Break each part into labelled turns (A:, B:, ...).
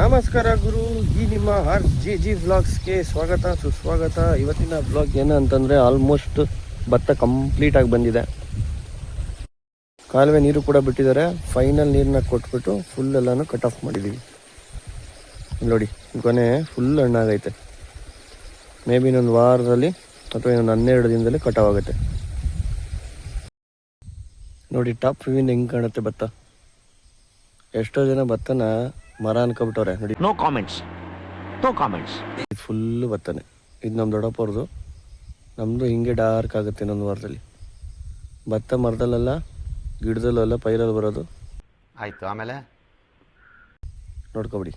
A: ನಮಸ್ಕಾರ ಗುರು, ಈ ನಿಮ್ಮ RJG ವ್ಲಾಗ್ಸ್ಗೆ ಸ್ವಾಗತ ಸುಸ್ವಾಗತ. ಇವತ್ತಿನ ವ್ಲಾಗ್ ಏನು ಅಂತಂದರೆ ಆಲ್ಮೋಸ್ಟ್ ಭತ್ತ ಕಂಪ್ಲೀಟಾಗಿ ಬಂದಿದೆ. ಕಾಲುವೆ ನೀರು ಕೂಡ ಬಿಟ್ಟಿದ್ದಾರೆ. ಫೈನಲ್ ನೀರನ್ನ ಕೊಟ್ಬಿಟ್ಟು ಫುಲ್ ಎಲ್ಲನೂ ಕಟ್ ಆಫ್ ಮಾಡಿದ್ದೀವಿ. ನೋಡಿ ಕೊನೆ ಫುಲ್ ಹಣ್ಣಾಗೈತೆ. ಮೇ ಬಿ ಇನ್ನೊಂದು ವಾರದಲ್ಲಿ ಅಥವಾ ಇನ್ನೊಂದು 12 ದಿನದಲ್ಲಿ ಕಟಾವ್ ಆಗುತ್ತೆ. ನೋಡಿ ಟಾಪ್ ವ್ಯೂವಿಂದ ಹೆಂಗೆ ಕಾಣುತ್ತೆ ಭತ್ತ. ಎಷ್ಟೋ ಜನ ಭತ್ತನ ಮರ ಅನ್ಕೊಬಿಟ್ಟವ್ರೆ ನೋಡಿ.
B: No comments.
A: ಫುಲ್ಲು ಭತ್ತನೆ. ಇದು ನಮ್ಮ ದೊಡ್ಡಪ್ಪವ್ರದ್ದು. ನಮ್ಮದು ಹಿಂಗೆ ಡಾರ್ಕ್ ಆಗುತ್ತೆ ಇನ್ನೊಂದು ವಾರದಲ್ಲಿ. ಭತ್ತ ಮರದಲ್ಲೆಲ್ಲ ಗಿಡದಲ್ಲೂ ಅಲ್ಲ ಪೈರಲ್ಲಿ ಬರೋದು.
B: ಆಯಿತು, ಆಮೇಲೆ
A: ನೋಡ್ಕೊಬಿಡಿ.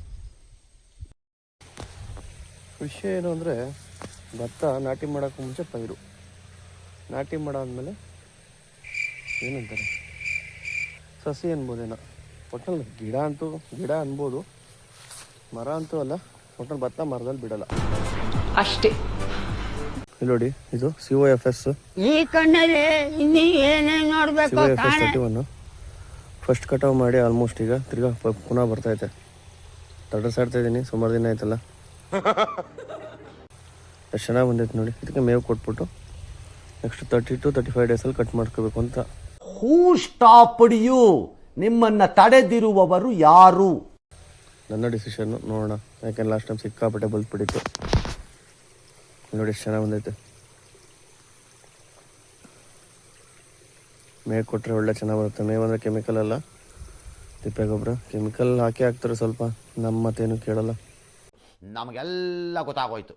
A: ವಿಷಯ ಏನು ಅಂದರೆ ಭತ್ತ ನಾಟಿ ಮಾಡೋಕ್ಕೂ ಮುಂಚೆ ಪೈರು, ನಾಟಿ ಮಾಡಾದ್ಮೇಲೆ ಏನಂತಾರೆ ಸಸಿ ಅನ್ಬೋದೇನೋ. ಒಟ್ಟಲ್ಲಿ ಗಿಡ ಅನ್ಬೋದು, ಮರ ಅಂತೂ ಅಲ್ಲ. ಒಟ್ಟಲ್ಲಿ ಭತ್ತ ಮರದಲ್ಲಿ ಬಿಡಲ್ಲ
C: ಅಷ್ಟೇ.
A: ಇಲ್ಲಿ ನೋಡಿ, ಇದು COFS
C: ಈ ಕಣ್ಣಲ್ಲಿ ಇನ್ನೀ ಏನೇನು ನೋಡ್ಬೇಕು.
A: COFS 31 ಫಸ್ಟ್ ಕಟಾವ್ ಮಾಡಿ ಆಲ್ಮೋಸ್ಟ್ ಈಗ ತಿರ್ಗಾ ಪುನಃ ಬರ್ತೈತೆ. ತಡಸಾಡ್ತಾ ಇದ್ದೀನಿ, ಸುಮಾರು ದಿನ ಆಯ್ತಲ್ಲ. ಎಷ್ಟು ಚೆನ್ನಾಗಿ ಬಂದೈತೆ ನೋಡಿ. ಇದಕ್ಕೆ ಮೇವು ಕೊಟ್ಬಿಟ್ಟು ನೆಕ್ಸ್ಟ್ 30 to 35 ಡೇಸಲ್ಲಿ ಕಟ್ ಮಾಡ್ಕೋಬೇಕು ಅಂತ.
D: ಹೂ ಸ್ಟಾಪ್ಡ್ ಯು? ನಿಮ್ಮನ್ನ ತಡೆದಿರುವವರು ಯಾರು?
A: ನನ್ನ ಡಿಸಿಷನ್ನು ನೋಡೋಣ. ಯಾಕೆಂದ್ರೆ ಲಾಸ್ಟ್ ಟೈಮ್ ಸಿಕ್ಕಾಪಟ್ಟೆ ಬಲ್ತ್ಬಿಟ್ಟಿತ್ತು. ನೋಡಿ ಎಷ್ಟು ಚೆನ್ನಾಗಿ ಬಂದೈತೆ. ಮೇವು ಕೊಟ್ಟರೆ ಒಳ್ಳೆ ಚೆನ್ನಾಗಿ ಬರುತ್ತೆ. ಮೇವು ಅಂದರೆ ಕೆಮಿಕಲ್ ಅಲ್ಲ, ತಿಪ್ಪೆ ಗೊಬ್ಬರ. ಕೆಮಿಕಲ್ ಹಾಕ್ತಾರೆ ಸ್ವಲ್ಪ, ನಮ್ಮ ಮತ್ತೇನು ಕೇಳಲ್ಲ.
D: ನಮಗೆಲ್ಲ ಗೊತ್ತಾಗೋಯ್ತು.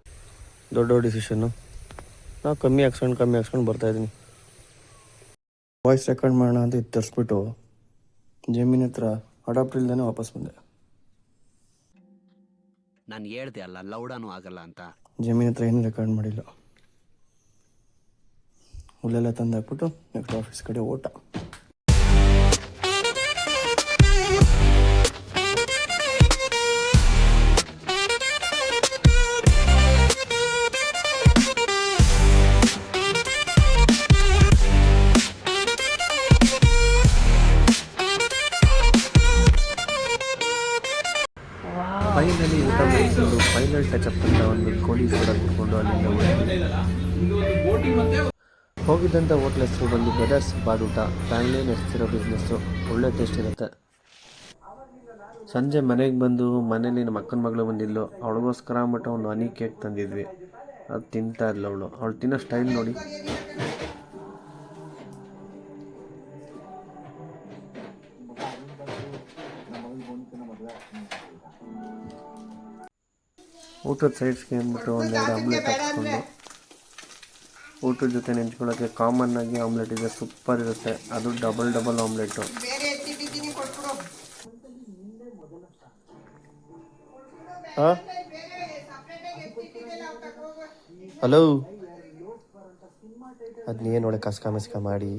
A: ದೊಡ್ಡ ಡಿಸಿಷನ್ನು. ನಾವು ಕಮ್ಮಿ ಹಾಕ್ಸ್ಕೊಂಡು ಬರ್ತಾಯಿದ್ದೀನಿ. ವಾಯ್ಸ್ ರೆಕಾರ್ಡ್ ಮಾಡೋಣ ಅಂತ ಇದು ತರಿಸ್ಬಿಟ್ಟು ಜಮೀನ್ ಹತ್ರ ಅಡಾಪ್ಟರ್ ಇಲ್ದೇ ವಾಪಸ್ ಬಂದೆ.
E: ನಾನು ಹೇಳ್ದೆ ಅಲ್ಲ ಲೌಡಾನು ಆಗಲ್ಲ ಅಂತ.
A: ಜಮೀನ್ ಹತ್ರ ಏನು ರೆಕಾರ್ಡ್ ಮಾಡಿಲ್ಲ. ಹುಲ್ಲೆಲ್ಲ ತಂದು ಹಾಕ್ಬಿಟ್ಟು ನೆಕ್ಸ್ಟ್ ಆಫೀಸ್ ಕಡೆ ಓಟ. ಫೈನಲಿ ಊಟ ಮಾಡಿಕೊಂಡು ಫೈನಲ್ ಟಚಪ್ ಅಂತ ಒಂದು ಕೋಳಿ ಕೂಡ ಕುತ್ಕೊಂಡು ಅಲ್ಲಿಂದ ಹೋಗಿದ್ದಂಥ ಹೋಟ್ಲ್ ಹೆಸರು ಬಂದು ಬ್ರದರ್ಸ್ ಬಾಡೂಟ. ಫ್ಯಾಮಿಲಿ ನಡೆಸ್ತಿರೋ ಬಿಸ್ನೆಸ್ಸು, ಒಳ್ಳೆ ಟೇಸ್ಟ್ ಇರುತ್ತೆ. ಸಂಜೆ ಮನೆಗೆ ಬಂದು ಮನೇಲಿ ನಮ್ಮ ಅಕ್ಕನ ಮಗಳು ಬಂದಿದ್ಲು. ಅವಳಿಗೋಸ್ಕರ ಅಂದ್ಬಿಟ್ಟು ಒಂದು ಹನಿ ಕೇಕ್ ತಂದಿದ್ವಿ. ಅದು ತಿಂತಾ ಇರಲ್ಲ ಅವಳು. ಅವಳು ತಿನ್ನೋ ಸ್ಟೈಲ್ ನೋಡಿ. ಊಟದ ಸೈಡ್ಸ್ಗೆ ಅಂದ್ಬಿಟ್ಟು ಒಂದೆರಡು ಆಮ್ಲೆಟ್ ಹಾಕ್ಸ್ಕೊಂಡು ಊಟದ ಜೊತೆ ನೆಂಚ್ಕೊಳ್ಳೋಕ್ಕೆ ಕಾಮನ್ ಆಗಿ ಆಮ್ಲೆಟ್ ಇದೆ, ಸೂಪರ್ ಇರುತ್ತೆ. ಅದು ಡಬಲ್ ಆಮ್ಲೆಟು. ಹಲೋ, ಅದನ್ನೇ ನೋಡಿ ಕಸ್ಕ ಮಾಡಿ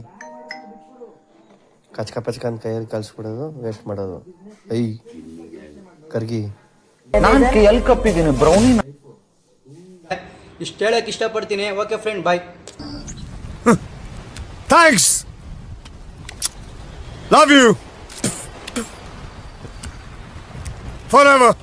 A: ಕಚ್ಕ ಅಂತ ಕೈಯಲ್ಲಿ ಕಲಿಸ್ಬಿಡೋದು, ವೇಸ್ಟ್ ಮಾಡೋದು. ಕರ್ಗಿ
D: ನಾನು ಎಲ್ಲಿ ಕಪ್ಪಿದ್ದೀನಿ ಬ್ರೌನಿ.
F: ಇಷ್ಟು ಹೇಳಕ್ ಇಷ್ಟಪಡ್ತೀನಿ. Okay friend, bye.
G: Thanks, love you for ever.